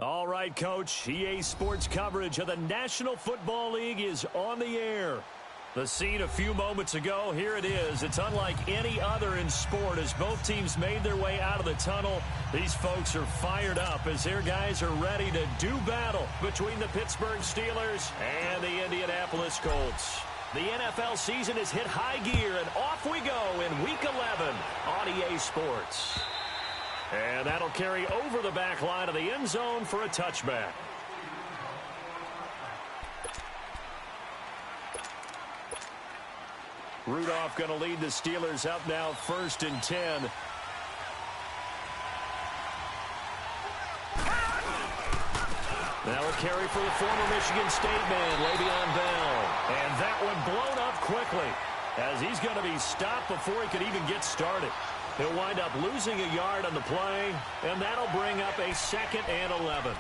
All right, Coach. EA Sports coverage of the National Football League is on the air. The scene a few moments ago, here it is. It's unlike any other in sport as both teams made their way out of the tunnel. These folks are fired up as their guys are ready to do battle between the Pittsburgh Steelers and the Indianapolis Colts. The NFL season has hit high gear, and off we go in Week 11 on EA Sports. And that'll carry over the back line of the end zone for a touchback. Rudolph going to lead the Steelers up now 1st and 10. Now a carry for the former Michigan State man, Le'Veon Bell. And that one blown up quickly as he's going to be stopped before he could even get started. He'll wind up losing a yard on the play, and that'll bring up a 2nd and 11.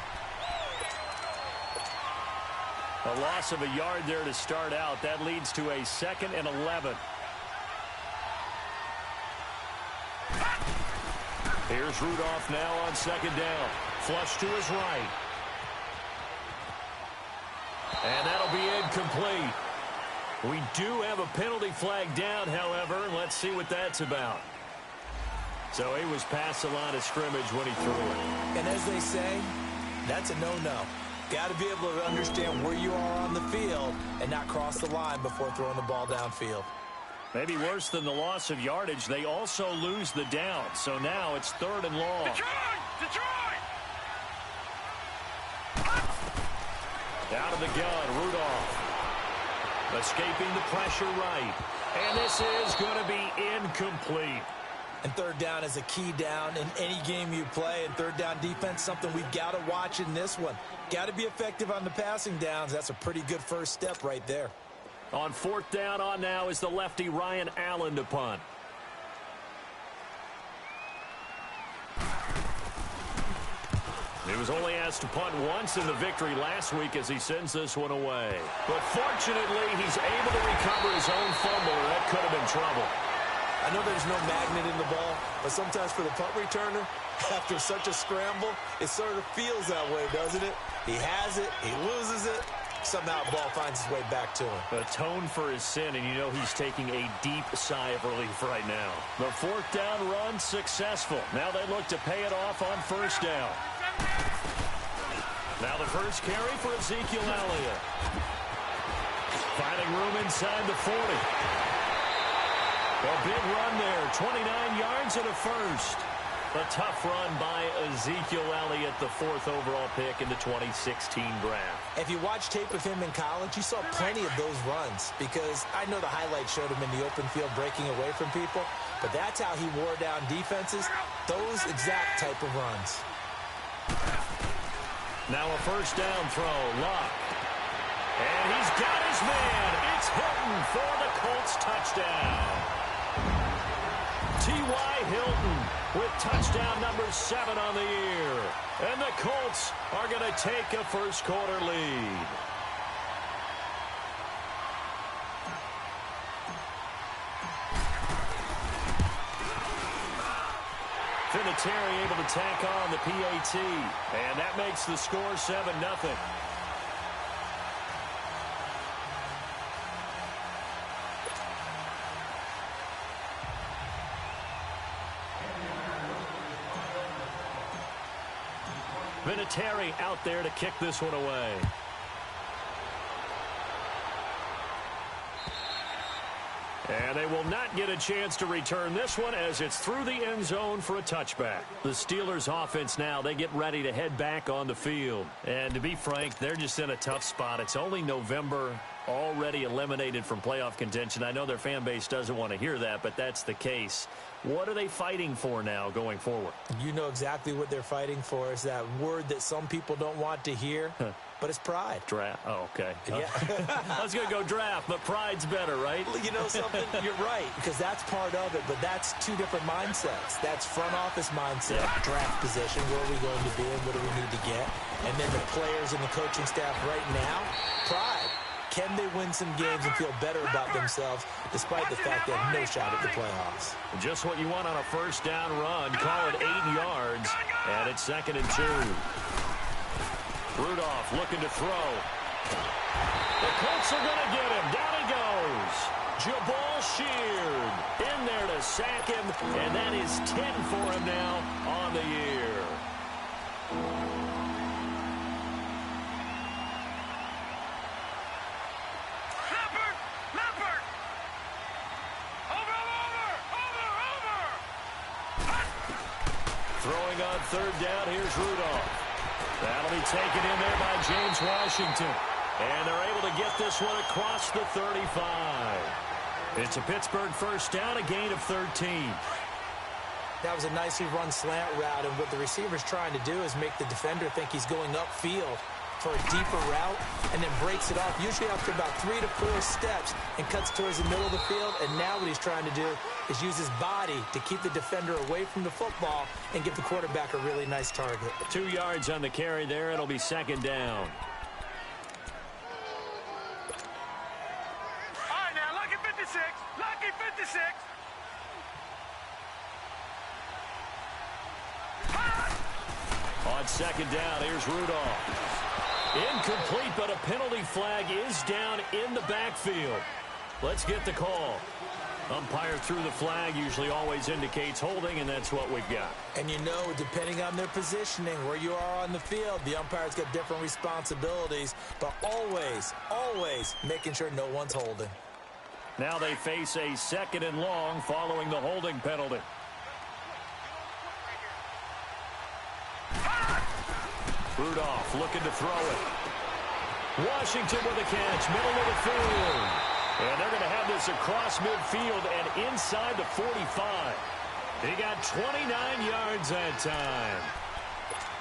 A loss of a yard there to start out. That leads to a 2nd and 11. Here's Rudolph now on 2nd down. Flush to his right. And that'll be incomplete. We do have a penalty flag down, however. Let's see what that's about. So he was past the line of scrimmage when he threw it. And as they say, that's a no-no. Got to be able to understand where you are on the field and not cross the line before throwing the ball downfield. Maybe worse than the loss of yardage, they also lose the down. So now it's 3rd and long. Detroit! Out of the gun, Rudolph. Escaping the pressure right. And this is going to be incomplete. And 3rd down is a key down in any game you play. And 3rd down defense, something we've got to watch in this one. Got to be effective on the passing downs. That's a pretty good first step right there. On 4th down on now is the lefty Ryan Allen to punt. He was only asked to punt once in the victory last week as he sends this one away. But fortunately, he's able to recover his own fumble, or that could have been trouble. I know there's no magnet in the ball, but sometimes for the punt returner, after such a scramble, it sort of feels that way, doesn't it? He has it, he loses it, somehow the ball finds its way back to him. Atone for his sin, and you know he's taking a deep sigh of relief right now. The 4th down run successful. Now they look to pay it off on 1st down. Now the first carry for Ezekiel Elliott. Finding room inside the 40. A big run there, 29 yards and a first. A tough run by Ezekiel Elliott, the 4th overall pick in the 2016 draft. If you watch tape of him in college, you saw plenty of those runs because I know the highlights showed him in the open field breaking away from people, but that's how he wore down defenses, those exact type of runs. Now a 1st down throw, Luck. And he's got his man. It's Hilton for the Colts touchdown. T.Y. Hilton with touchdown number 7 on the year. And the Colts are going to take a first-quarter lead. Vinatieri able to tack on the PAT. And that makes the score 7-0. Vinatieri out there to kick this one away. And they will not get a chance to return this one as it's through the end zone for a touchback. The Steelers offense now, they get ready to head back on the field. And to be frank, they're just in a tough spot. It's only November, already eliminated from playoff contention. I know their fan base doesn't want to hear that, but that's the case. What are they fighting for now going forward? You know exactly what they're fighting for. Is that word that some people don't want to hear, but it's pride. Draft. Oh, okay. Yeah. I was going to go draft, but pride's better, right? You know something? You're right, because that's part of it, but that's two different mindsets. That's front office mindset, draft position, where are we going to be and what do we need to get? And then the players and the coaching staff right now, pride. Can they win some games and feel better about themselves despite the fact they have no shot at the playoffs? Just what you want on a 1st down run. Call it 8 yards, and it's 2nd and 2. Rudolph looking to throw. The Colts are going to get him. Down he goes. Jabal Sheard in there to sack him, and that is 10 for him now on the year. Throwing on third down, here's Rudolph. That'll be taken in there by James Washington. And they're able to get this one across the 35. It's a Pittsburgh first down, a gain of 13. That was a nicely run slant route, and what the receiver's trying to do is make the defender think he's going upfield for a deeper route, and then breaks it off, usually after about 3 to 4 steps, and cuts towards the middle of the field. And now what he's trying to do is use his body to keep the defender away from the football and give the quarterback a really nice target. 2 yards on the carry there. It'll be second down. All right, now, lucky 56. Lucky 56. On second down, here's Rudolph. Incomplete, but a penalty flag is down in the backfield. Let's get the call. Umpire threw the flag, usually always indicates holding, and that's what we've got. And you know, depending on their positioning, where you are on the field, the umpire's got different responsibilities, but always, always making sure no one's holding. Now they face a second and long following the holding penalty. Rudolph looking to throw it. Washington with a catch, middle of the field. And they're going to have this across midfield and inside the 45. He got 29 yards that time.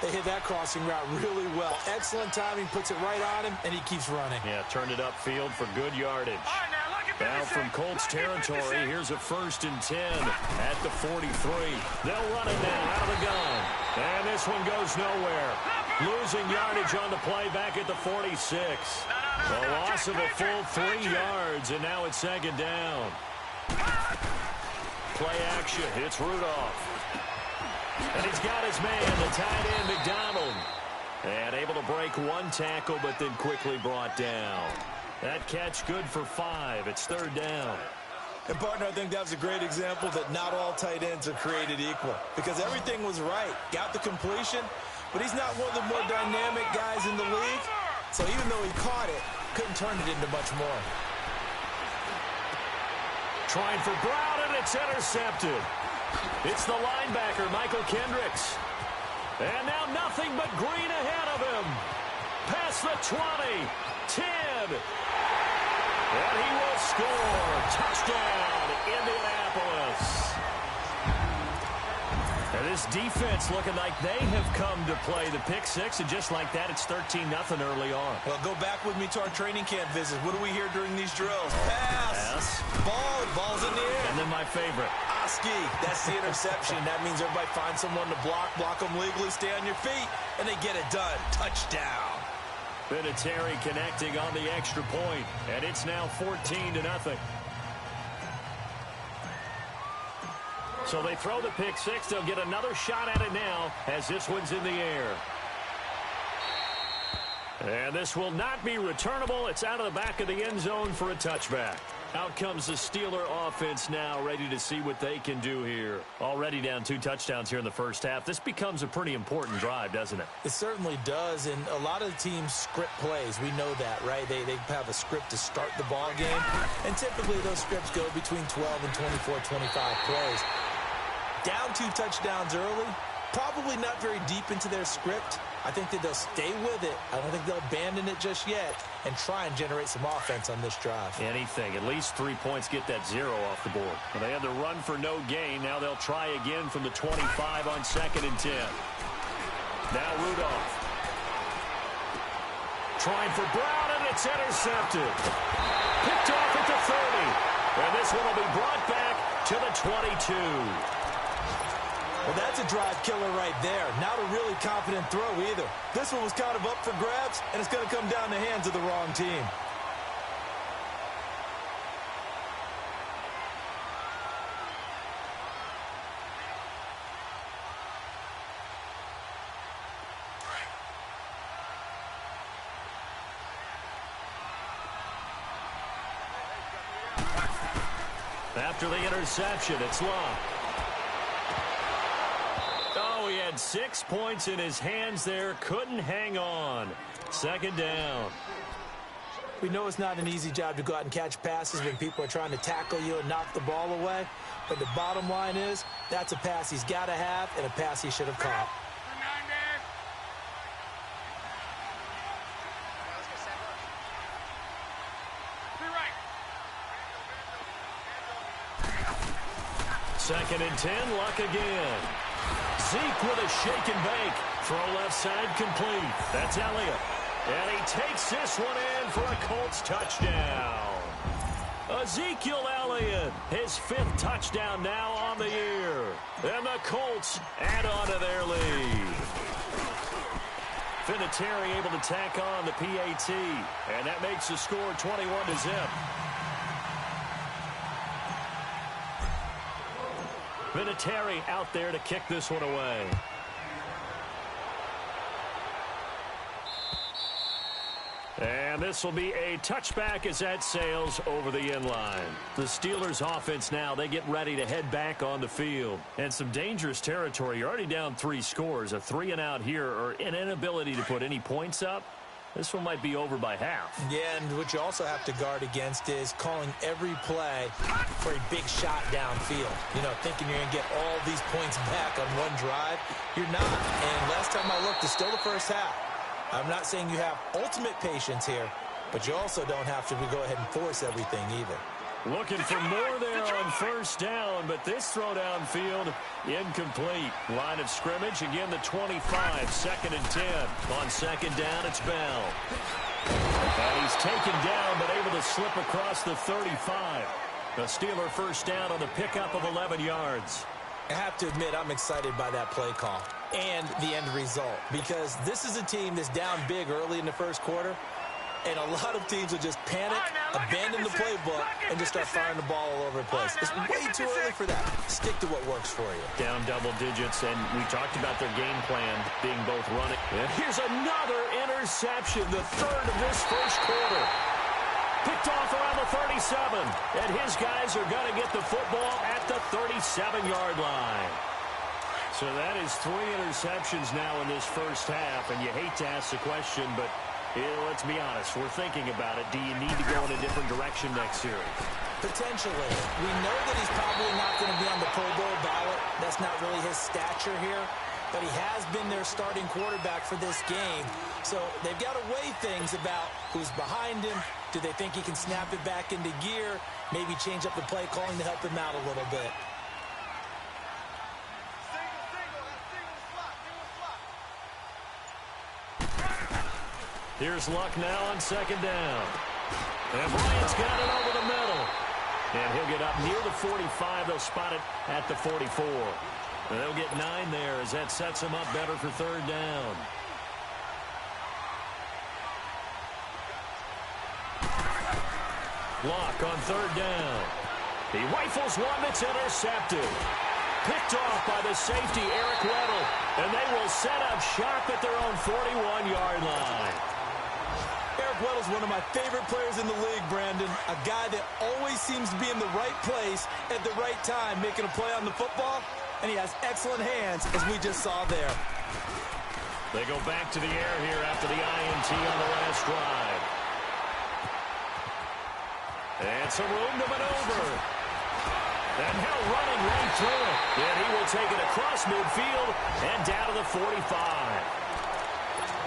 They hit that crossing route really well. Excellent timing, puts it right on him, and he keeps running. Yeah, turned it upfield for good yardage. Now from Colts territory, here's a 1st and 10 at the 43. They'll run it now out of the gun. And this one goes nowhere. Losing yardage on the play back at the 46. A loss of a full 3 yards, and now it's second down. Play action. It's Rudolph. And he's got his man, the tight end, McDonald. And able to break one tackle, but then quickly brought down. That catch good for 5. It's third down. And, partner, I think that was a great example that not all tight ends are created equal. Because everything was right. Got the completion, but he's not one of the more dynamic guys in the league. So even though he caught it, couldn't turn it into much more. Trying for Brown, and it's intercepted. It's the linebacker, Michael Kendricks. And now nothing but green ahead of him. Past the 20, 10. And he will score. Touchdown, Indianapolis. And this defense looking like they have come to play the pick six, and just like that, it's 13-0 early on. Well, go back with me to our training camp visit. What do we hear during these drills? Pass. Ball's in the air. And then my favorite. Oski, that's the interception. That means everybody finds someone to block them legally, stay on your feet, and they get it done. Touchdown. Vinatieri connecting on the extra point, and it's now 14-0. So they throw the pick six. They'll get another shot at it now as this one's in the air. And this will not be returnable. It's out of the back of the end zone for a touchback. Out comes the Steeler offense now, ready to see what they can do here. Already down 2 touchdowns here in the first half. This becomes a pretty important drive, doesn't it? It certainly does, and a lot of the teams script plays. We know that, right? They have a script to start the ball game, and typically those scripts go between 12 and 24, 25 plays. Down 2 touchdowns early, probably not very deep into their script. I think that they'll stay with it. I don't think they'll abandon it just yet and try and generate some offense on this drive. Anything. At least 3 points, get that 0 off the board. Well, they had the run for no gain. Now they'll try again from the 25 on 2nd and 10. Now Rudolph. Trying for Brown, and it's intercepted. Picked off at the 30. And this one will be brought back to the 22. Well, that's a drive killer right there. Not a really confident throw either. This one was kind of up for grabs, and it's going to come down the hands of the wrong team. After the interception, it's Locke. Oh, he had 6 points in his hands there. Couldn't hang on. Second down. We know it's not an easy job to go out and catch passes when people are trying to tackle you and knock the ball away. But the bottom line is, that's a pass he's got to have and a pass he should have caught. Second and 10, Luck again. Zeke with a shake and bake. Throw left side complete. That's Elliott. And he takes this one in for a Colts touchdown. Ezekiel Elliott, his 5th touchdown now on the year. And the Colts add on to their lead. Vinatieri able to tack on the PAT. And that makes the score 21-0. Vinatieri out there to kick this one away. And this will be a touchback as that sails over the end line. The Steelers offense now, they get ready to head back on the field. And some dangerous territory. You're already down 3 scores. A 3-and-out here or an inability to put any points up. This one might be over by half. Yeah, and what you also have to guard against is calling every play for a big shot downfield. You know, thinking you're going to get all these points back on one drive. You're not. And last time I looked, it's still the first half. I'm not saying you have ultimate patience here, but you also don't have to go ahead and force everything either. Looking for more there on first down, but this throw downfield incomplete. Line of scrimmage, again the 25, second and 10. On second down, it's Bell. And he's taken down, but able to slip across the 35. The Steeler first down on the pickup of 11 yards. I have to admit, I'm excited by that play call and the end result, because this is a team that's down big early in the first quarter. And a lot of teams will just panic, abandon the playbook, and just start firing the ball all over the place. It's way too early for that. Stick to what works for you. Down double digits, and we talked about their game plan being both running. And here's another interception, the 3rd of this first quarter. Picked off around the 37, and his guys are going to get the football at the 37-yard line. So that is 3 interceptions now in this first half, and you hate to ask the question, but let's be honest, we're thinking about it. Do you need to go in a different direction next series? Potentially. We know that he's probably not going to be on the Pro Bowl ballot. That's not really his stature here. But he has been their starting quarterback for this game. So they've got to weigh things about who's behind him. Do they think he can snap it back into gear? Maybe change up the play calling to help him out a little bit. Here's Luck now on second down. And Bryant's got it over the middle. And he'll get up near the 45. They'll spot it at the 44. And they'll get 9 there as that sets them up better for third down. Luck on third down. He rifles one that's intercepted. Picked off by the safety, Eric Weddle. And they will set up shop at their own 41-yard line. Eric Weddle's one of my favorite players in the league, Brandon. A guy that always seems to be in the right place at the right time, making a play on the football, and he has excellent hands, as we just saw there. They go back to the air here after the INT on the last drive. And some room to maneuver. And now running right through it. And he will take it across midfield and down to the 45.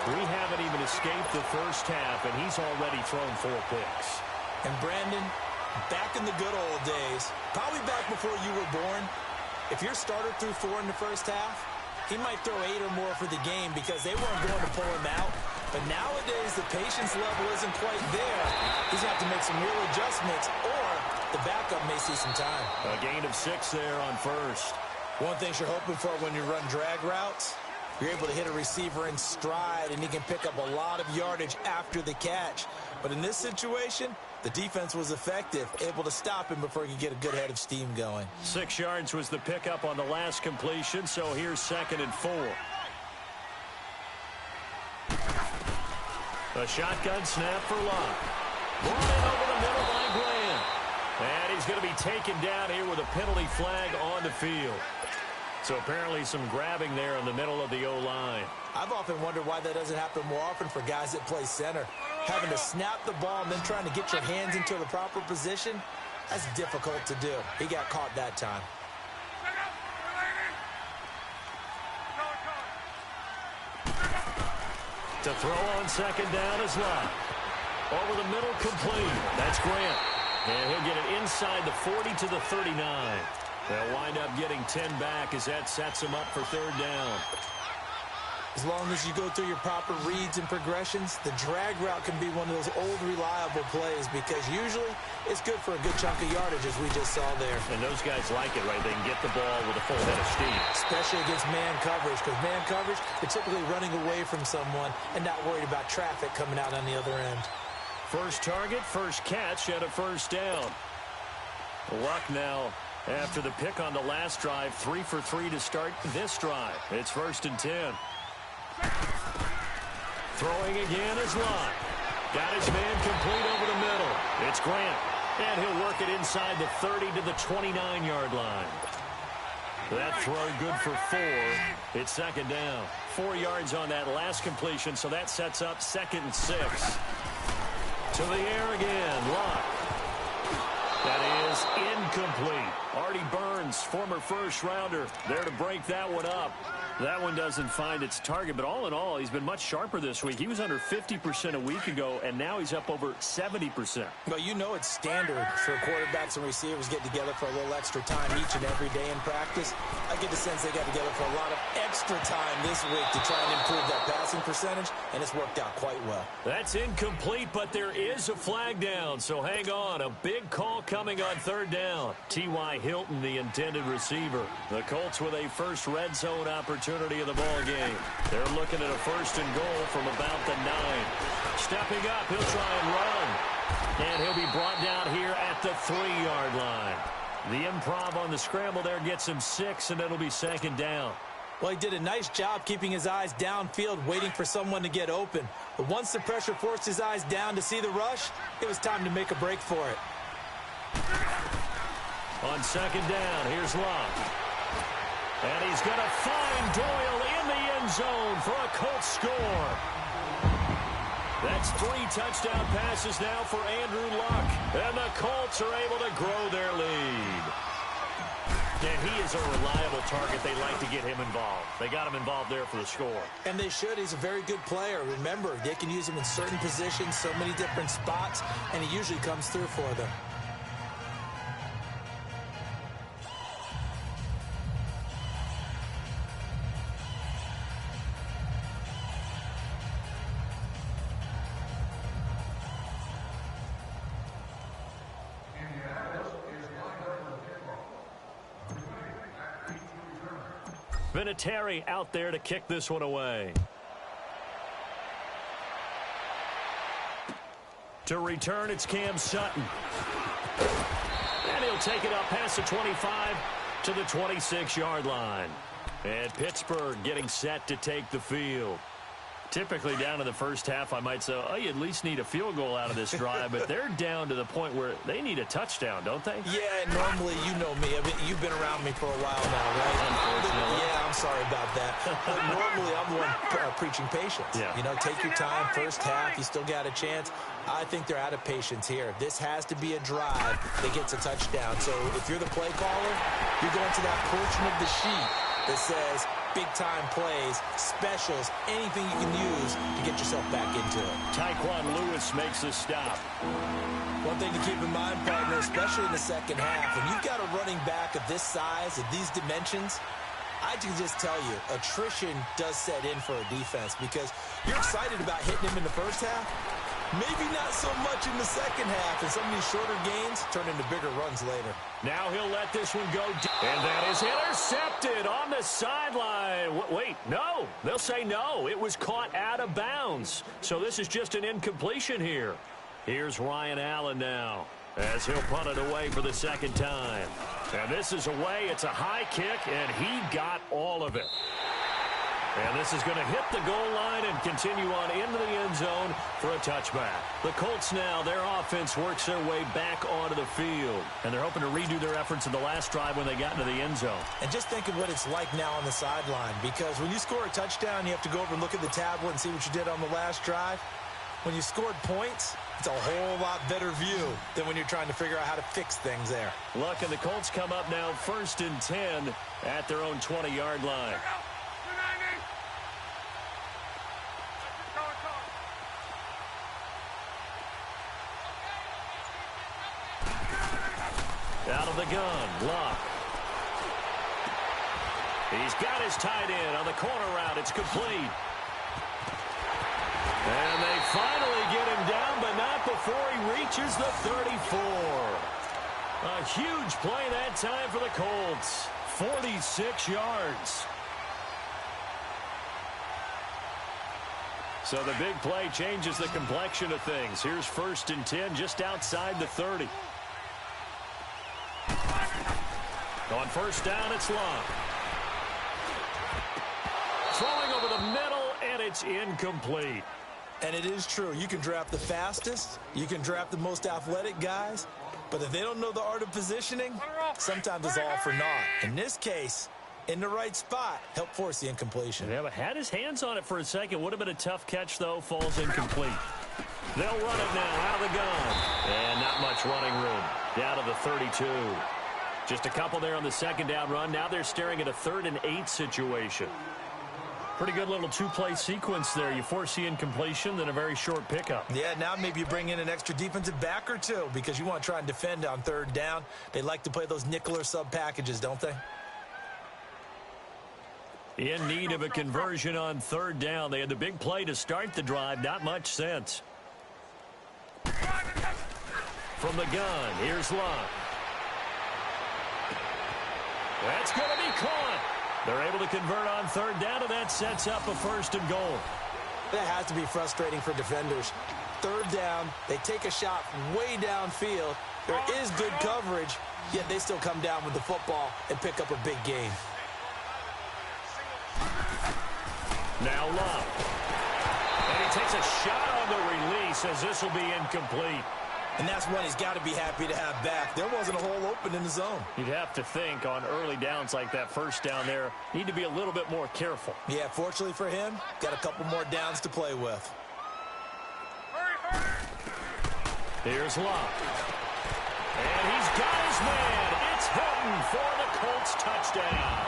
We haven't even escaped the first half, and he's already thrown 4 picks. And Brandon, back in the good old days, probably back before you were born, if your starter threw 4 in the first half, he might throw 8 or more for the game because they weren't going to pull him out. But nowadays, the patience level isn't quite there. He's going to have to make some real adjustments, or the backup may see some time. A gain of 6 there on first. One thing you're hoping for when you run drag routes, you're able to hit a receiver in stride, and he can pick up a lot of yardage after the catch. But in this situation, the defense was effective, able to stop him before he could get a good head of steam going. 6 yards was the pickup on the last completion, so here's 2nd and 4. A shotgun snap for Locke. Brought in over the middle by Graham. And he's going to be taken down here with a penalty flag on the field. So apparently some grabbing there in the middle of the O-line. I've often wondered why that doesn't happen more often for guys that play center. Having to snap the ball and then trying to get your hands into the proper position, that's difficult to do. He got caught that time. To throw on second down is Locke. Over the middle, complete. That's Grant. And he'll get it inside the 40 to the 39. They'll wind up getting 10 back as that sets them up for third down. As long as you go through your proper reads and progressions, the drag route can be one of those old reliable plays because usually it's good for a good chunk of yardage as we just saw there. And those guys like it, right? They can get the ball with a full head of steam. Especially against man coverage because man coverage, you're typically running away from someone and not worried about traffic coming out on the other end. First target, first catch, and a first down. Luck now after the pick on the last drive, 3 for 3 to start this drive. It's 1st and 10. Throwing again is Locke. Got his man complete over the middle. It's Grant. And he'll work it inside the 30 to the 29-yard line. That throw good for 4. It's second down. 4 yards on that last completion, so that sets up 2nd and 6. To the air again, Locke. That is incomplete. Artie Burns, former first-rounder, there to break that one up. That one doesn't find its target, but all in all, he's been much sharper this week. He was under 50% a week ago, and now he's up over 70%. Well, you know it's standard for quarterbacks and receivers get together for a little extra time each and every day in practice. I get the sense they got together for a lot of extra time this week to try and improve that passing percentage, and it's worked out quite well. That's incomplete, but there is a flag down, so hang on. A big call coming on third down. T.Y. Hilton, the intended receiver. The Colts with a first red zone opportunity of the ball game. They're looking at a 1st and goal from about the 9. Stepping up, he'll try and run. And he'll be brought down here at the 3-yard line. The improv on the scramble there gets him 6, and it'll be 2nd down. Well, he did a nice job keeping his eyes downfield, waiting for someone to get open. But once the pressure forced his eyes down to see the rush, it was time to make a break for it. On 2nd down, here's Locke. And he's going to find Doyle in the end zone for a Colts score. That's 3 touchdown passes now for Andrew Luck. And the Colts are able to grow their lead. And he is a reliable target. They like to get him involved. They got him involved there for the score. And they should. He's a very good player. Remember, they can use him in certain positions, so many different spots, and he usually comes through for them. Vinatieri out there to kick this one away. To return, it's Cam Sutton. And he'll take it up past the 25 to the 26-yard line. And Pittsburgh getting set to take the field. Typically down in the first half, I might say, oh, you at least need a field goal out of this drive, but they're down to the point where they need a touchdown, don't they? Yeah, normally, you know me. I mean, you've been around me for a while now, right? Yeah, I'm sorry about that. But normally, I'm the one preaching patience. Yeah. You know, take your time, first half, you still got a chance. I think they're out of patience here. This has to be a drive that gets a touchdown. So if you're the play caller, you're going to that portion of the sheet that says big-time plays, specials, anything you can use to get yourself back into it. Tyquan Lewis makes a stop. One thing to keep in mind, partner, especially in the second half, when you've got a running back of this size, of these dimensions, I can just tell you, attrition does set in for a defense because you're excited about hitting him in the first half. Maybe not so much in the second half, and some of these shorter gains turn into bigger runs later. Now he'll let this one go. And that is intercepted on the sideline. Wait, no. They'll say no. It was caught out of bounds. So this is just an incompletion here. Here's Ryan Allen now as he'll punt it away for the 2nd time. And this is away. It's a high kick, and he got all of it. And this is going to hit the goal line and continue on into the end zone for a touchback. The Colts now, their offense works their way back onto the field. And they're hoping to redo their efforts in the last drive when they got into the end zone. And just think of what it's like now on the sideline. Because when you score a touchdown, you have to go over and look at the tablet and see what you did on the last drive. When you scored points, it's a whole lot better view than when you're trying to figure out how to fix things there. Look, and the Colts come up now 1st and 10 at their own 20-yard line. Out of the gun, Luck. He's got his tight end on the corner route. It's complete. And they finally get him down, but not before he reaches the 34. A huge play that time for the Colts. 46 yards. So the big play changes the complexion of things. Here's 1st and 10 just outside the 30. On 1st down, it's Long. Throwing over the middle, and it's incomplete. And it is true. You can draft the fastest. You can draft the most athletic guys. But if they don't know the art of positioning, sometimes it's all for naught. In this case, in the right spot, help force the incompletion. Yeah, but had his hands on it for a second. Would have been a tough catch, though. Falls incomplete. They'll run it now out of the gun. And not much running room. Down to the 32. Just a couple there on the 2nd down run. Now they're staring at a 3rd and 8 situation. Pretty good little two-play sequence there. You force the incompletion, then a very short pickup. Yeah, now maybe you bring in an extra defensive back or two because you want to try and defend on 3rd down. They like to play those nickel or sub packages, don't they? In need of a conversion on 3rd down. They had the big play to start the drive. Not much sense. From the gun, here's Love. That's going to be caught. They're able to convert on 3rd down, and that sets up a 1st and goal. That has to be frustrating for defenders. 3rd down, they take a shot way downfield. There is good coverage, yet they still come down with the football and pick up a big gain. Now Love. And he takes a shot on the release as this will be incomplete. And that's one he's got to be happy to have back. There wasn't a hole open in the zone. You'd have to think on early downs like that 1st down there, need to be a little bit more careful. Yeah, fortunately for him, got a couple more downs to play with. Here's Love. And he's got his man. It's Hilton for the Colts touchdown.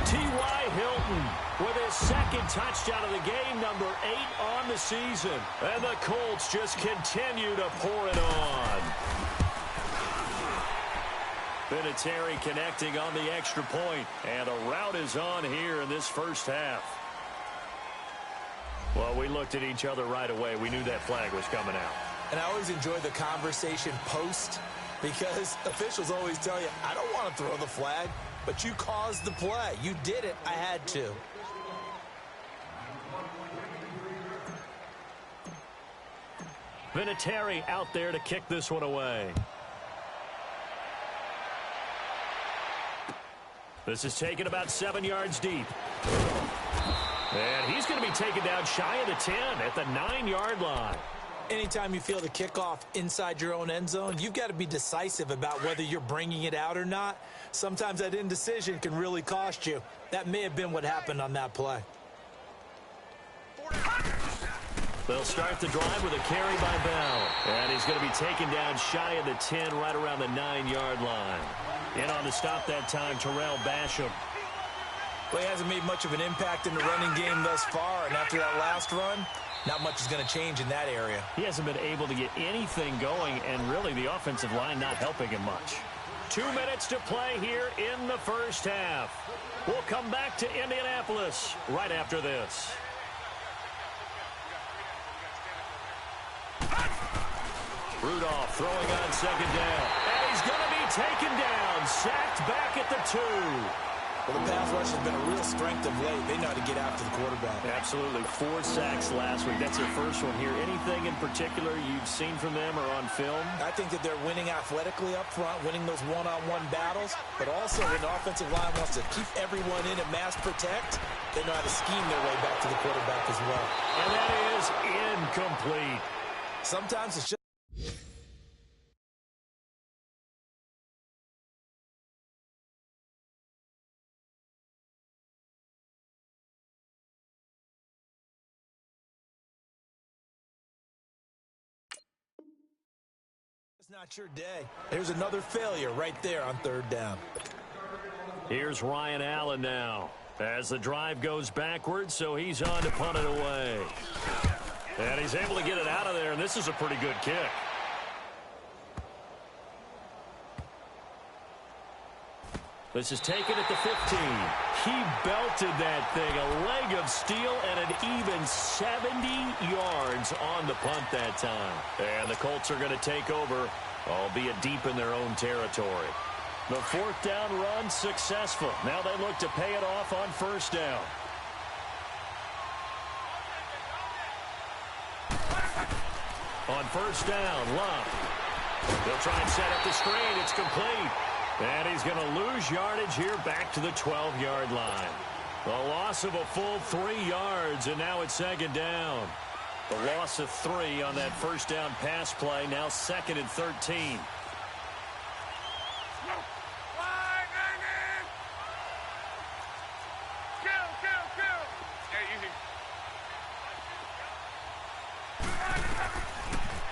T.Y. Hilton with his 2nd touchdown of the game, number 8 on the season. And the Colts just continue to pour it on. Vinatieri connecting on the extra point. And a rout is on here in this 1st half. Well, we looked at each other right away. We knew that flag was coming out. And I always enjoy the conversation post because officials always tell you, I don't want to throw the flag, but you caused the play. You did it. I had to. Vinatieri out there to kick this one away. This is taken about 7 yards deep. And he's going to be taken down shy of the 10 at the 9-yard line. Anytime you feel the kickoff inside your own end zone, you've got to be decisive about whether you're bringing it out or not. Sometimes that indecision can really cost you. That may have been what happened on that play. They'll start the drive with a carry by Bell. And he's going to be taken down shy of the 10 right around the 9-yard line. In on the stop that time, Terrell Basham. Well, he hasn't made much of an impact in the running game thus far, and after that last run, not much is going to change in that area. He hasn't been able to get anything going, and really the offensive line not helping him much. 2 minutes to play here in the 1st half. We'll come back to Indianapolis right after this. Rudolph throwing on 2nd down. And he's going to be taken down. Sacked back at the 2. Well, the pass rush has been a real strength of late. They know how to get after the quarterback. Absolutely. 4 sacks last week. That's their first one here. Anything in particular you've seen from them or on film? I think that they're winning athletically up front, winning those one-on-one battles, but also when the offensive line wants to keep everyone in and mass protect, they know how to scheme their way back to the quarterback as well. And that is incomplete. Sometimes it's just not your day. There's another failure right there on 3rd down. Here's Ryan Allen now as the drive goes backwards, so he's on to punt it away. And he's able to get it out of there, and this is a pretty good kick. This is taken at the 15. He belted that thing, a leg of steel, and an even 70 yards on the punt that time. And the Colts are going to take over, albeit deep in their own territory. The 4th down run successful. Now they look to pay it off on 1st down. On 1st down, Love. They'll try and set up the screen. It's complete. And he's going to lose yardage here back to the 12-yard line. A loss of a full 3 yards, and now it's 2nd down. The loss of 3 on that 1st down pass play, now 2nd and 13.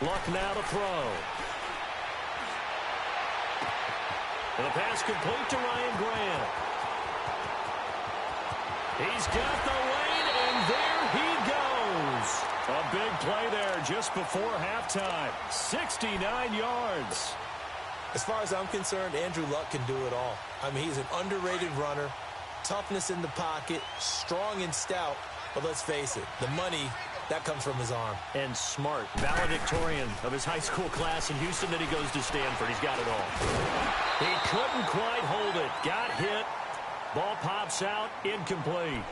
Luck now to throw. And the pass complete to Ryan Grant. He's got the lane, and there he goes. A big play there just before halftime. 69 yards. As far as I'm concerned, Andrew Luck can do it all. I mean, he's an underrated runner, toughness in the pocket, strong and stout. But let's face it, the money, that comes from his arm. And smart, valedictorian of his high school class in Houston. Then he goes to Stanford. He's got it all. He couldn't quite hold it. Got hit. Ball pops out. Incomplete.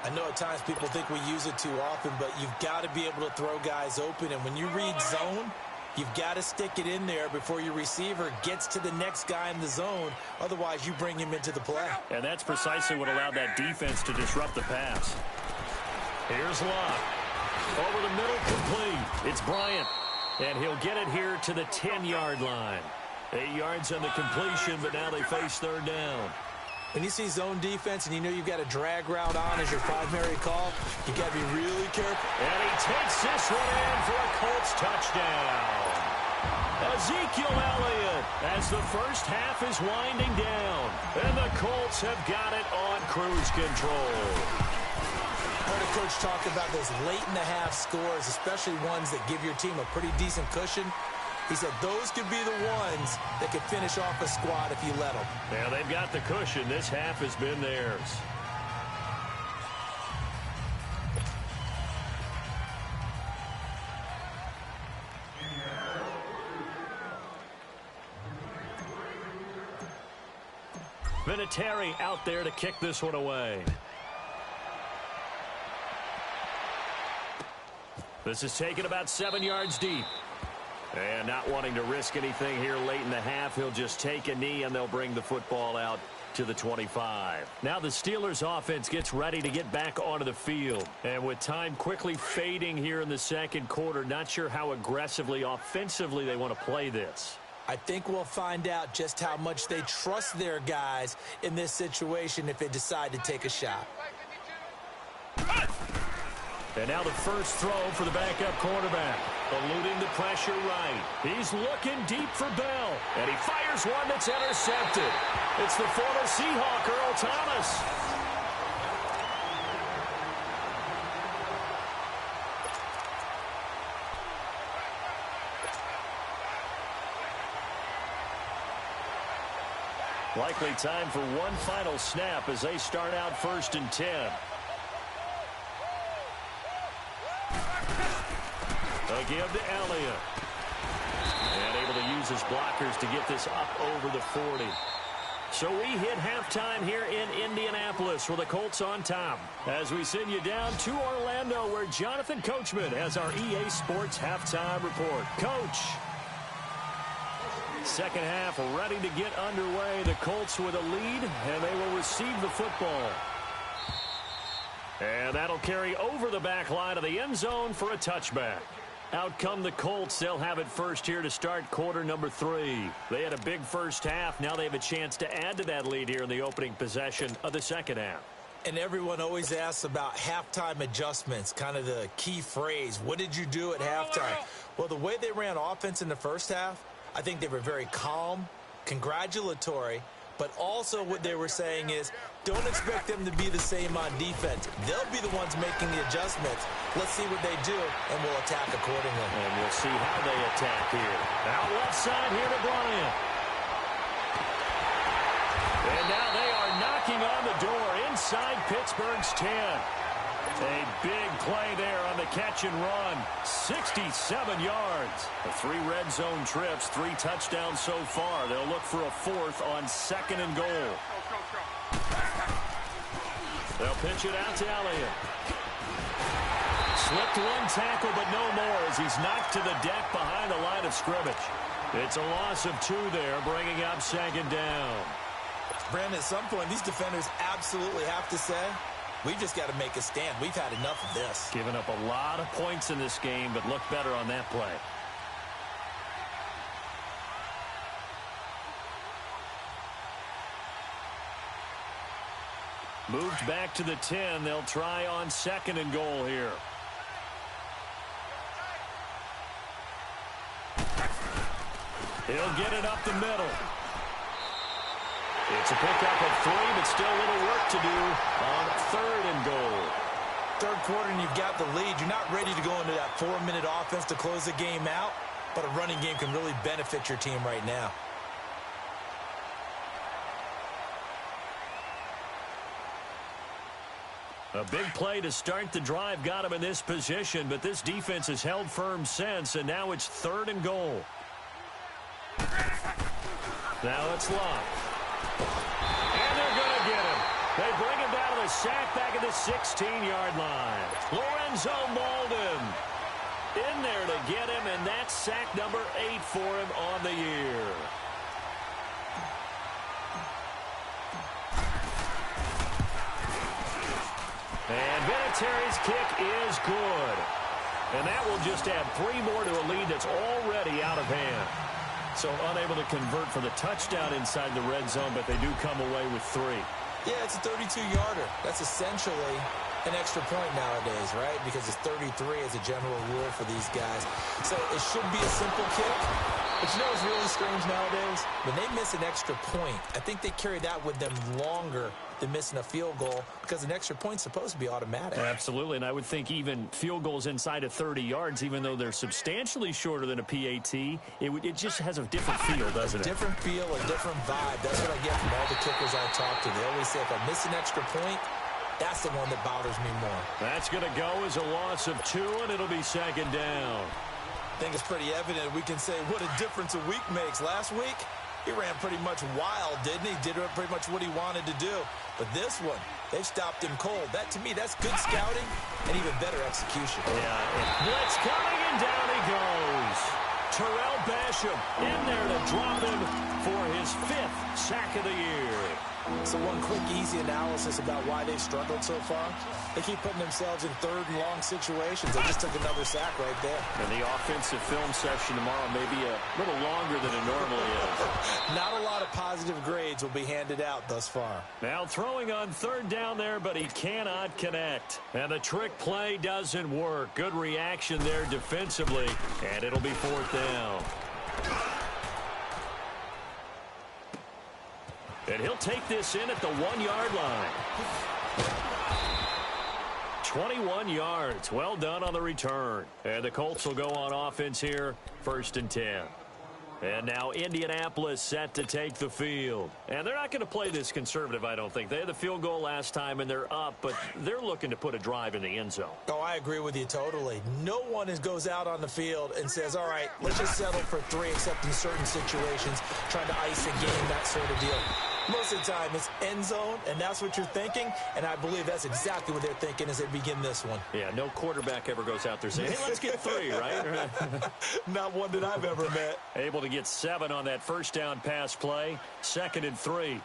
I know at times people think we use it too often, but you've got to be able to throw guys open. And when you read zone, you've got to stick it in there before your receiver gets to the next guy in the zone. Otherwise, you bring him into the play. And that's precisely what allowed that defense to disrupt the pass. Here's Locke. Over the middle, complete. It's Bryant. And he'll get it here to the 10-yard line. 8 yards on the completion, but now they face 3rd down. When you see zone defense and you know you've got a drag route on as your primary call, you got to be really careful. And he takes this one in for a Colts touchdown. Ezekiel Elliott as the first half is winding down. And the Colts have got it on cruise control. I heard a coach talk about those late-in-the-half scores, especially ones that give your team a pretty decent cushion. He said those could be the ones that could finish off a squad if you let them. Yeah, they've got the cushion. This half has been theirs. Vinatieri out there to kick this one away. This is taken about 7 yards deep. And not wanting to risk anything here late in the half, he'll just take a knee and they'll bring the football out to the 25. Now the Steelers offense gets ready to get back onto the field. And with time quickly fading here in the 2nd quarter, not sure how aggressively, offensively they want to play this. I think we'll find out just how much they trust their guys in this situation if they decide to take a shot. And now the first throw for the backup quarterback. Eluding the pressure right. He's looking deep for Bell. And he fires one that's intercepted. It's the former Seahawk, Earl Thomas. Likely time for one final snap as they start out 1st and 10. A give to Elliott. And able to use his blockers to get this up over the 40. So we hit halftime here in Indianapolis with the Colts on top. As we send you down to Orlando, where Jonathan Coachman has our EA Sports halftime report. Coach. Second half ready to get underway. The Colts with a lead, and they will receive the football. And that'll carry over the back line of the end zone for a touchback. Out come the Colts. They'll have it first here to start quarter number 3. They had a big first half. Now they have a chance to add to that lead here in the opening possession of the second half. And everyone always asks about halftime adjustments, kind of the key phrase. What did you do at halftime? Well, the way they ran offense in the first half, I think they were very calm, congratulatory, but also what they were saying is, don't expect them to be the same on defense. They'll be the ones making the adjustments. Let's see what they do, and we'll attack accordingly. And we'll see how they attack here. Out left side here to Bryant. And now they are knocking on the door inside Pittsburgh's 10. A big play there on the catch and run. 67 yards. The 3 red zone trips, 3 touchdowns so far. They'll look for a 4th on 2nd and goal. They'll pitch it out to Elliott. Slipped 1 tackle, but no more as he's knocked to the deck behind the line of scrimmage. It's a loss of 2 there, bringing up 2nd down. Brandon, at some point, these defenders absolutely have to say, we've just got to make a stand. We've had enough of this. Giving up a lot of points in this game, but look better on that play. Moved back to the 10. They'll try on 2nd and goal here. He'll get it up the middle. It's a pickup of 3, but still a little work to do on 3rd and goal. Third quarter and you've got the lead. You're not ready to go into that 4-minute offense to close the game out, but a running game can really benefit your team right now. A big play to start the drive got him in this position, but this defense has held firm since, and now it's 3rd and goal. Now it's locked. And they're going to get him. They bring him down to the sack back at the 16-yard line. Lorenzo Molden in there to get him, and that's sack number 8 for him on the year. And Vinatieri's kick is good. And that will just add 3 more to a lead that's already out of hand. So unable to convert for the touchdown inside the red zone, but they do come away with 3. Yeah, it's a 32-yarder. That's essentially an extra point nowadays, right? Because it's 33 as a general rule for these guys. So it should be a simple kick. But you know what's really strange nowadays? When they miss an extra point, I think they carry that with them longer than missing a field goal because an extra point's supposed to be automatic. Absolutely, and I would think even field goals inside of 30 yards, even though they're substantially shorter than a PAT, it just has a different feel, doesn't it? A different feel, a different vibe. That's what I get from all the kickers I talk to. They always say if I miss an extra point, that's the one that bothers me more. That's going to go as a loss of 2, and it'll be 2nd down. I think it's pretty evident we can say what a difference a week makes. Last week, he ran pretty much wild, didn't he? Did pretty much what he wanted to do. But this one, they've stopped him cold. That, to me, that's good scouting and even better execution. Yeah, blitz coming, and down he goes. Terrell Basham in there to drop him for his 5th sack of the year. So one quick, easy analysis about why they've struggled so far. They keep putting themselves in 3rd and long situations. They just took another sack right there. And the offensive film session tomorrow may be a little longer than it normally is. Not a lot of positive grades will be handed out thus far. Now throwing on 3rd down there, but he cannot connect. And the trick play doesn't work. Good reaction there defensively, and it'll be 4th down. And he'll take this in at the 1-yard line. 21 yards. Well done on the return. And the Colts will go on offense here, 1st and 10. And now Indianapolis set to take the field. And they're not going to play this conservative, I don't think. They had the field goal last time, and they're up, but they're looking to put a drive in the end zone. Oh, I agree with you totally. No one goes out on the field and says, all right, let's just settle for 3, except in certain situations, trying to ice a game, that sort of deal. Most of the time, it's end zone, and that's what you're thinking, and I believe that's exactly what they're thinking as they begin this one. Yeah, no quarterback ever goes out there saying, hey, let's get 3, right? Not one that I've ever met. Able to get 7 on that first down pass play. 2nd and 3.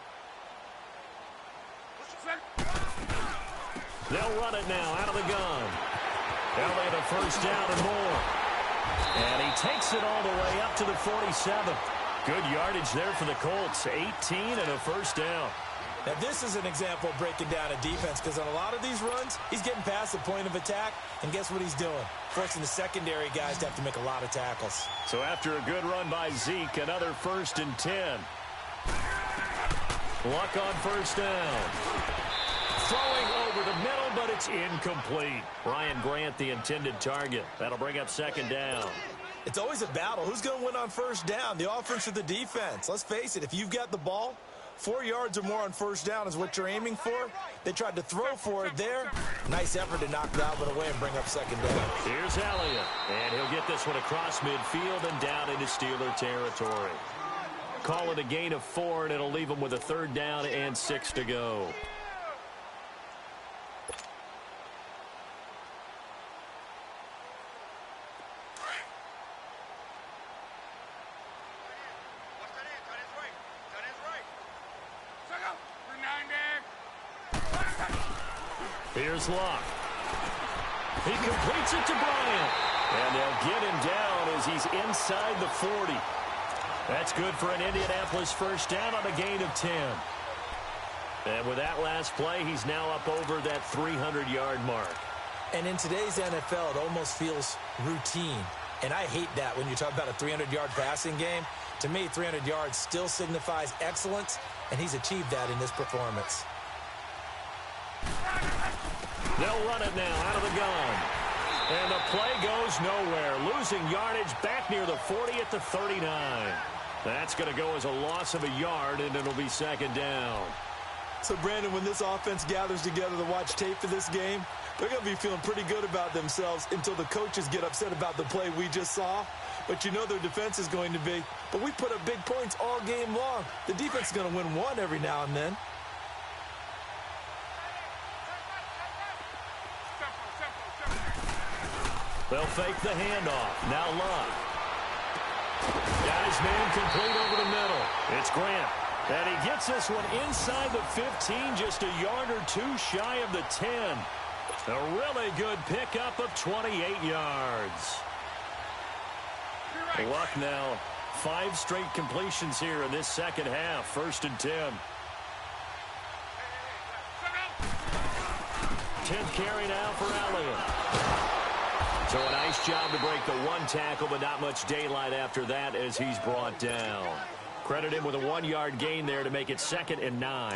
They'll run it now out of the gun. They'll lay the first down and more. And he takes it all the way up to the 47. Good yardage there for the Colts. 18 and a first down. Now, this is an example of breaking down a defense because on a lot of these runs, he's getting past the point of attack, and guess what he's doing? Forcing the secondary guys to have to make a lot of tackles. So after a good run by Zeke, another 1st and 10. Luck on first down. Throwing over the middle, but it's incomplete. Ryan Grant, the intended target. That'll bring up 2nd down. It's always a battle. Who's going to win on first down, the offense or the defense? Let's face it, if you've got the ball, 4 yards or more on first down is what you're aiming for. They tried to throw for it there. Nice effort to knock that one away and bring up 2nd down. Here's Elliott, and he'll get this one across midfield and down into Steeler territory. Call it a gain of 4, and it'll leave them with a 3rd down and 6 to go. Here's Luck. He completes it to Bryant. And they'll get him down as he's inside the 40. That's good for an Indianapolis first down on a gain of 10. And with that last play, he's now up over that 300-yard mark. And in today's NFL, it almost feels routine. And I hate that when you talk about a 300-yard passing game. To me, 300 yards still signifies excellence, and he's achieved that in this performance. They'll run it now out of the gun. And the play goes nowhere. Losing yardage back near the 40 at the 39. That's going to go as a loss of a yard, and it'll be 2nd down. So, Brandon, when this offense gathers together to watch tape for this game, they're going to be feeling pretty good about themselves until the coaches get upset about the play we just saw. But you know their defense is going to be. But we put up big points all game long. The defense is going to win one every now and then. They'll fake the handoff. Now Luck. Got his man complete over the middle. It's Grant. And he gets this one inside the 15, just a yard or 2 shy of the 10. A really good pickup of 28 yards. Luck now 5 straight completions here in this second half. 1st and 10. 10th carry now for Elliott. So a nice job to break the 1 tackle, but not much daylight after that as he's brought down. Credit him with a 1-yard gain there to make it 2nd and 9.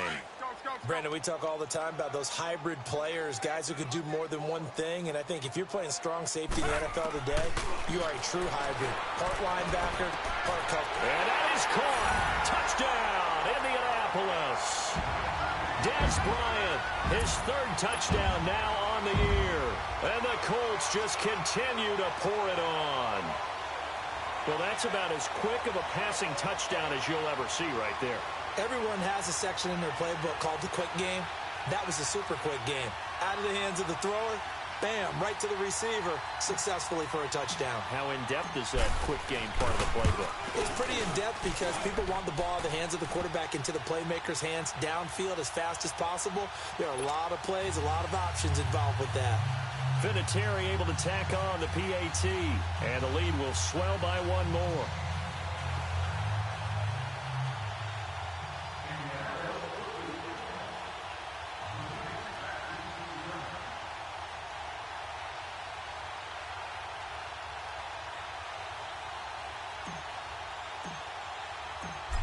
Brandon, we talk all the time about those hybrid players, guys who could do more than one thing, and I think if you're playing strong safety in the NFL today, you are a true hybrid. Part linebacker, part cover. And that is caught. Touchdown, Indianapolis. Des Bryant, his 3rd touchdown now on the year. And the Colts just continue to pour it on. Well, that's about as quick of a passing touchdown as you'll ever see right there. Everyone has a section in their playbook called the quick game. That was a super quick game. Out of the hands of the thrower, bam, right to the receiver, successfully for a touchdown. How in-depth is that quick game part of the playbook? It's pretty in-depth because people want the ball in the hands of the quarterback into the playmaker's hands downfield as fast as possible. There are a lot of plays, a lot of options involved with that. Vinatieri able to tack on the PAT, and the lead will swell by 1 more.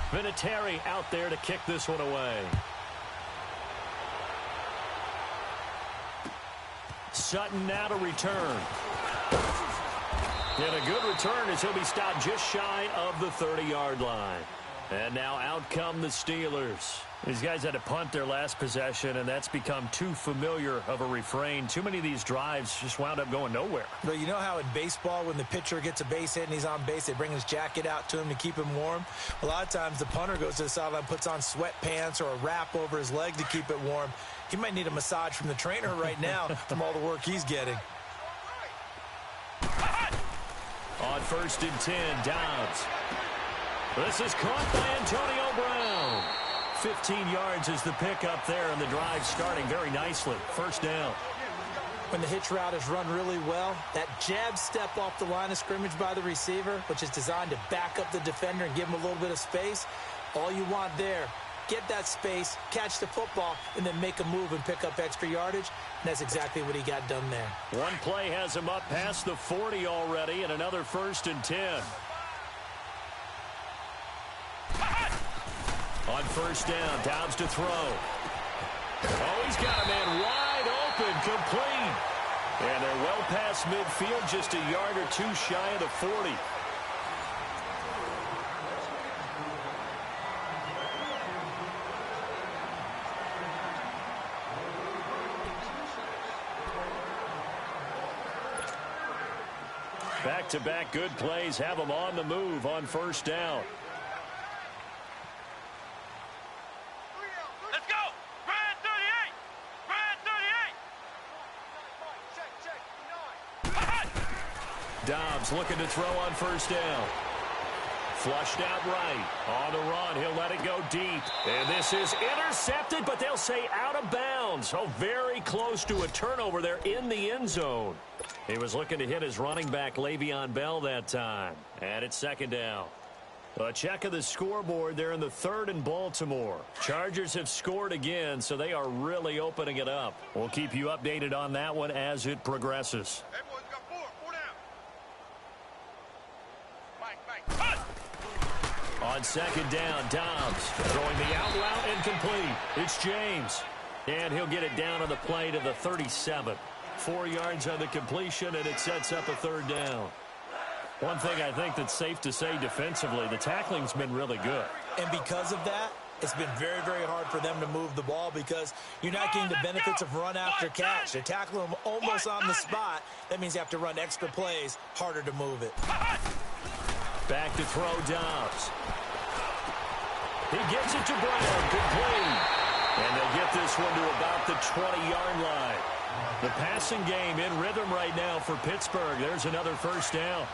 Vinatieri out there to kick this one away. Sutton now to return. And a good return as he'll be stopped just shy of the 30-yard line. And now out come the Steelers. These guys had to punt their last possession, and that's become too familiar of a refrain. Too many of these drives just wound up going nowhere. But you know how in baseball, when the pitcher gets a base hit and he's on base, they bring his jacket out to him to keep him warm? A lot of times the punter goes to the sideline, puts on sweatpants or a wrap over his leg to keep it warm. He might need a massage from the trainer right now from all the work he's getting. On 1st and 10, Dobbs. This is caught by Antonio Brown. 15 yards is the pickup there, and the drive starting very nicely. 1st down. When the hitch route is run really well, that jab step off the line of scrimmage by the receiver, which is designed to back up the defender and give him a little bit of space, all you want there, get that space, catch the football, and then make a move and pick up extra yardage. And that's exactly what he got done there. One play has him up past the 40 already, and another 1st and 10. On 1st down, Dobbs to throw. Oh, he's got a man wide open, complete. And they're well past midfield, just a yard or two shy of the 40. Back-to-back good plays have them on the move on 1st down. Let's go! Brad 38! Brad 38! Dobbs looking to throw on 1st down. Flushed out right. On the run, he'll let it go deep. And this is intercepted, but they'll say out of bounds. Oh, very close to a turnover there in the end zone. He was looking to hit his running back, Le'Veon Bell, that time. And it's 2nd down. A check of the scoreboard there in the 3rd and Baltimore. Chargers have scored again, so they are really opening it up. We'll keep you updated on that one as it progresses. Everyone's got four down. Mike. On 2nd down, Dobbs throwing the out route incomplete. It's James. And he'll get it down on the play to the 37. 4 yards on the completion, and it sets up a 3rd down. One thing I think that's safe to say defensively, the tackling's been really good. And because of that, it's been very, very hard for them to move the ball because you're not getting the benefits of run after catch. They tackle them almost on the spot. That means you have to run extra plays, harder to move it. Back to throw, Dobbs. He gets it to Brown, complete. And they get this one to about the 20-yard line. The passing game in rhythm right now for Pittsburgh. There's another 1st down.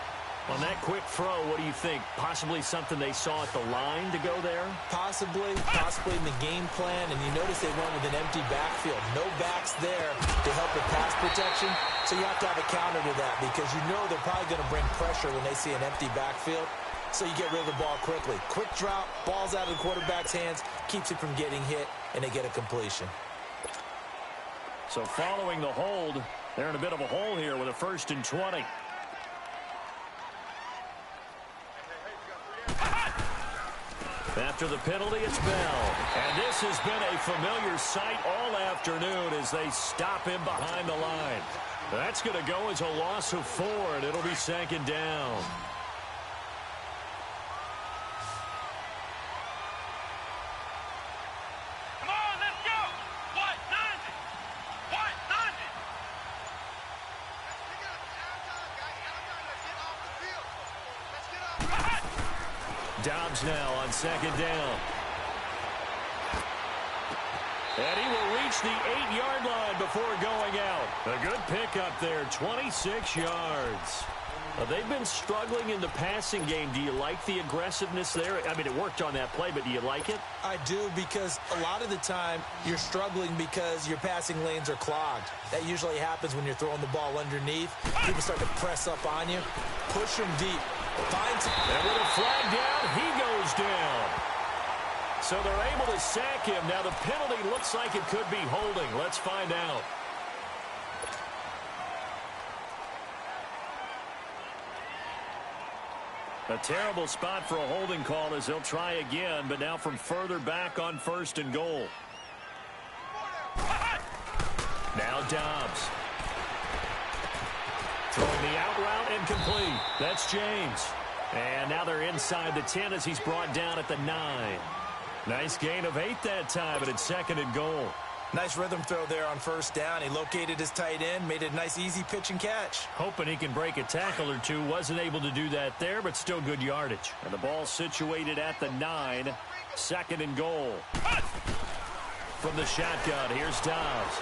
On that quick throw, what do you think? Possibly something they saw at the line to go there? Possibly in the game plan. And you notice they went with an empty backfield. No backs there to help with pass protection. So you have to have a counter to that because you know they're probably going to bring pressure when they see an empty backfield. So you get rid of the ball quickly. Quick drop, ball's out of the quarterback's hands, keeps it from getting hit, and they get a completion. So following the hold, they're in a bit of a hole here with a 1st and 20. After the penalty, it's Bell. And this has been a familiar sight all afternoon as they stop him behind the line. That's going to go as a loss of 4, and it'll be 2nd down. Come on, let's go! What? 90! What? 90! Dobbs now on 2nd down. And he will reach the 8-yard line before going out. A good pickup there, 26 yards. They've been struggling in the passing game. Do you like the aggressiveness there? I mean, it worked on that play, but do you like it? I do because a lot of the time you're struggling because your passing lanes are clogged. That usually happens when you're throwing the ball underneath. People start to press up on you. Push them deep. And with a flag down, he goes down. So they're able to sack him. Now the penalty looks like it could be holding. Let's find out. A terrible spot for a holding call as they'll try again, but now from further back on 1st and goal. Now Dobbs. Throwing the out route incomplete. That's James. And now they're inside the 10 as he's brought down at the 9. Nice gain of 8 that time, but it's 2nd and goal. Nice rhythm throw there on 1st down. He located his tight end, made a nice easy pitch and catch. Hoping he can break a tackle or two. Wasn't able to do that there, but still good yardage. And the ball situated at the 9. 2nd and goal. From the shotgun, here's Dobbs.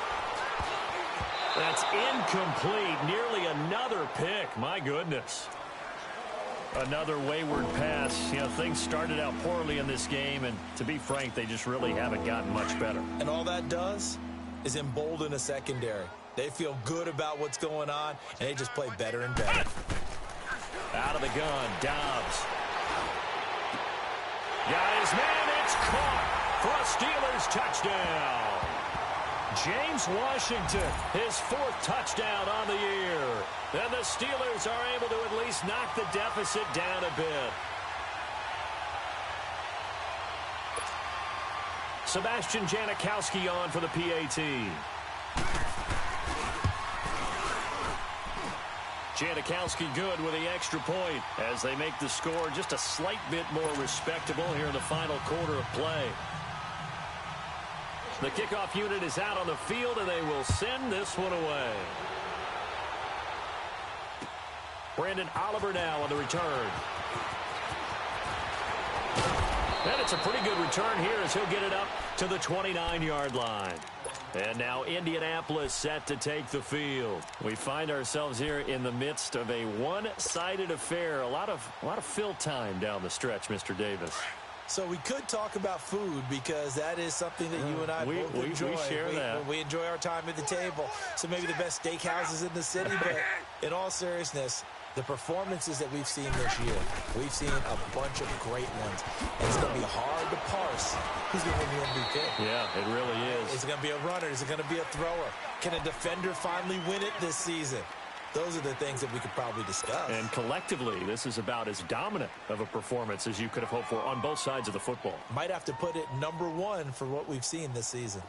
That's incomplete. Nearly another pick. My goodness. Another wayward pass. You know, things started out poorly in this game, and to be frank, they just really haven't gotten much better. And all that does is embolden a secondary. They feel good about what's going on, and they just play better and better. Out of the gun, Dobbs. Got his man, it's caught for a Steelers touchdown. James Washington, his 4th touchdown on the year. And the Steelers are able to at least knock the deficit down a bit. Sebastian Janikowski on for the PAT. Janikowski good with the extra point as they make the score just a slight bit more respectable here in the final quarter of play. The kickoff unit is out on the field, and they will send this one away. Brandon Oliver now on the return. And it's a pretty good return here as he'll get it up to the 29-yard line. And now Indianapolis set to take the field. We find ourselves here in the midst of a one-sided affair. A lot of fill time down the stretch, Mr. Davis. So we could talk about food because that is something that you and I both enjoy. We share that. We enjoy our time at the table. So maybe the best steakhouses in the city, but in all seriousness, the performances that we've seen this year, we've seen a bunch of great ones. And it's going to be hard to parse who's going to win the MVP. Yeah, it really is. Is it going to be a runner? Is it going to be a thrower? Can a defender finally win it this season? Those are the things that we could probably discuss. And collectively, this is about as dominant of a performance as you could have hoped for on both sides of the football. Might have to put it number 1 for what we've seen this season.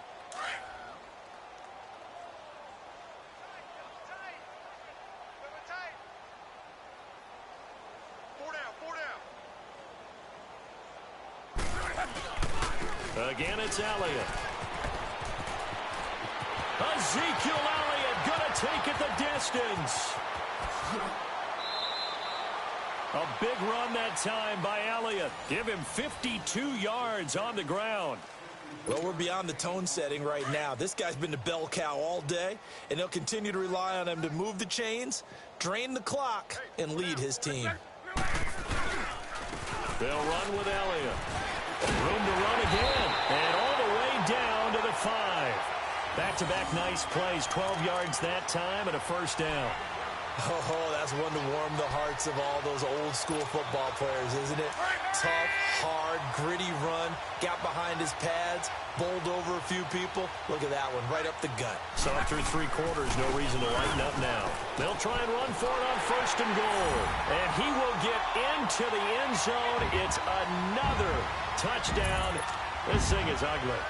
Again, it's Elliott. Ezekiel Elliott going to take it the distance. A big run that time by Elliott. Give him 52 yards on the ground. Well, we're beyond the tone setting right now. This guy's been the bell cow all day, and they'll continue to rely on him to move the chains, drain the clock, and lead his team. They'll run with Elliott. Room to run again, and all the way down to the 5. Back-to-back nice plays, 12 yards that time and a 1st down. Oh, that's one to warm the hearts of all those old-school football players, isn't it? Tough, hard, gritty run, got behind his pads, bowled over a few people. Look at that one, right up the gut. So through 3 quarters, no reason to lighten up now. They'll try and run for it on 1st and goal. And he will get into the end zone. It's another touchdown. This thing is ugly.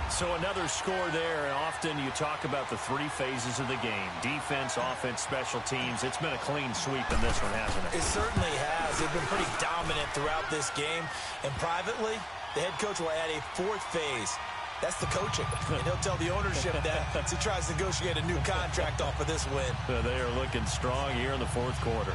So another score there, and often you talk about the 3 phases of the game. Defense, offense, special teams. It's been a clean sweep in this one, hasn't it? It certainly has. They've been pretty dominant throughout this game. And privately, the head coach will add a 4th phase. That's the coaching. And he'll tell the ownership that as he tries to negotiate a new contract off of this win. They are looking strong here in the 4th quarter.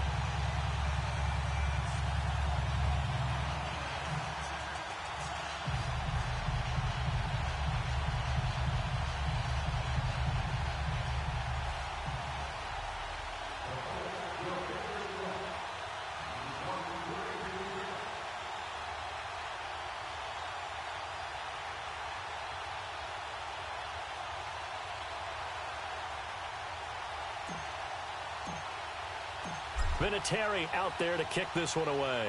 Vinatieri out there to kick this one away.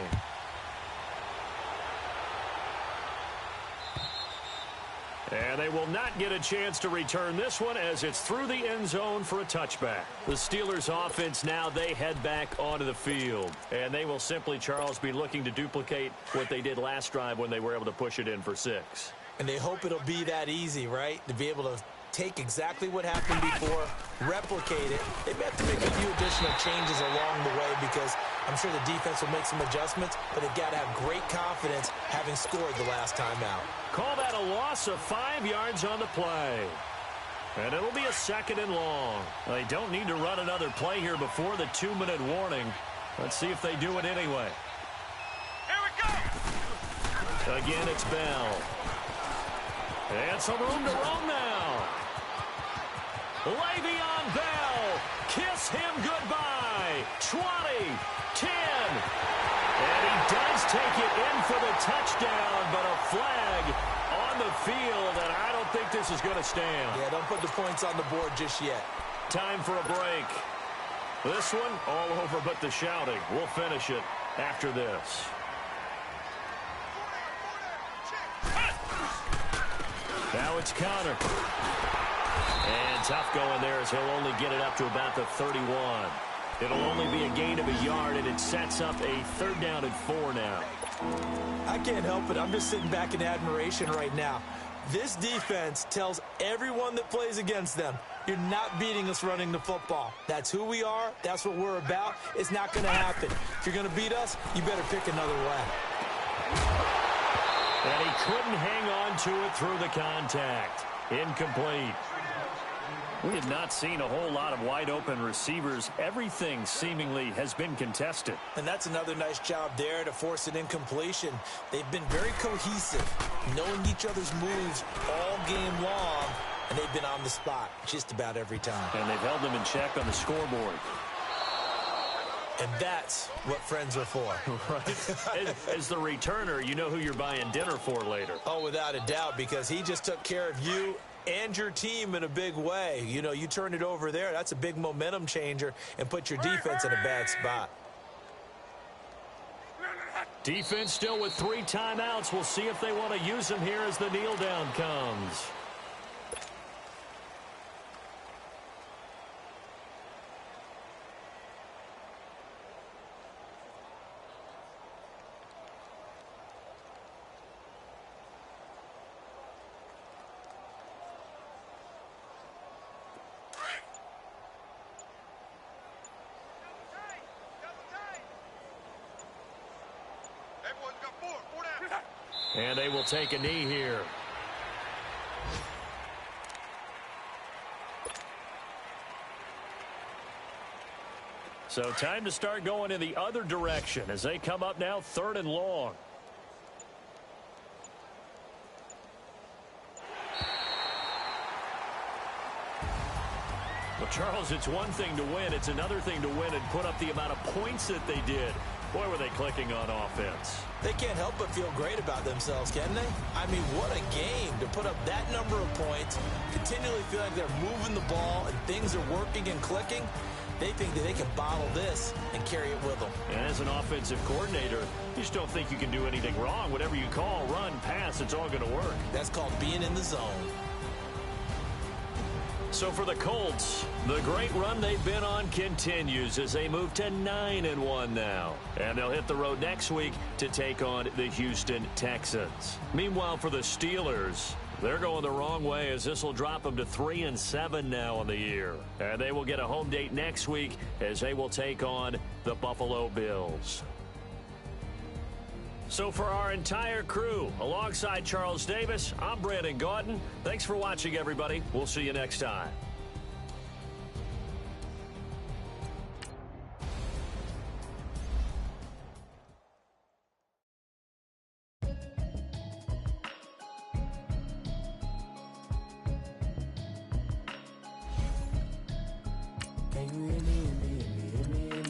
And they will not get a chance to return this one as it's through the end zone for a touchback. The Steelers offense now, they head back onto the field. And they will simply, Charles, be looking to duplicate what they did last drive when they were able to push it in for 6. And they hope it'll be that easy, right? To be able to take exactly what happened before, replicate it. They may have to make a few additional changes along the way because I'm sure the defense will make some adjustments, but they've got to have great confidence having scored the last time out. Call that a loss of 5 yards on the play. And it'll be a 2nd and long. They don't need to run another play here before the 2-minute warning. Let's see if they do it anyway. Here we go. Again, it's Bell. And some room to roam now. Le'Veon Bell. Kiss him goodbye. 20, 10. And he does take it in for the touchdown, but a flag on the field, and I don't think this is going to stand. Yeah, don't put the points on the board just yet. Time for a break. This one, all over but the shouting. We'll finish it after this. Now it's counter. And tough going there as he'll only get it up to about the 31. It'll only be a gain of a yard, and it sets up a 3rd down and 4 now. I can't help it. I'm just sitting back in admiration right now. This defense tells everyone that plays against them, you're not beating us running the football. That's who we are. That's what we're about. It's not going to happen. If you're going to beat us, you better pick another way. And he couldn't hang on to it through the contact. Incomplete. We have not seen a whole lot of wide-open receivers. Everything seemingly has been contested. And that's another nice job there to force an incompletion. They've been very cohesive, knowing each other's moves all game long, and they've been on the spot just about every time. And they've held them in check on the scoreboard. And that's what friends are for. Right. As the returner, you know who you're buying dinner for later. Oh, without a doubt, because he just took care of you and your team in a big way. You know, you turn it over there, that's a big momentum changer, and put your defense in a bad spot. Defense still with 3 timeouts. We'll see if they want to use them here as the kneel down comes. Everyone's got 4 down. And they will take a knee here. So time to start going in the other direction as they come up now 3rd and long. Well, Charles, it's one thing to win. It's another thing to win and put up the amount of points that they did. Boy, were they clicking on offense. They can't help but feel great about themselves, can they? I mean, what a game to put up that number of points, continually feel like they're moving the ball and things are working and clicking. They think that they can bottle this and carry it with them. And as an offensive coordinator, you just don't think you can do anything wrong. Whatever you call, run, pass, it's all going to work. That's called being in the zone. So for the Colts, the great run they've been on continues as they move to 9-1 now. And they'll hit the road next week to take on the Houston Texans. Meanwhile, for the Steelers, they're going the wrong way as this will drop them to 3-7 now on the year. And they will get a home date next week as they will take on the Buffalo Bills. So for our entire crew, alongside Charles Davis, I'm Brandon Gaudin. Thanks for watching, everybody. We'll see you next time. Can you hear me?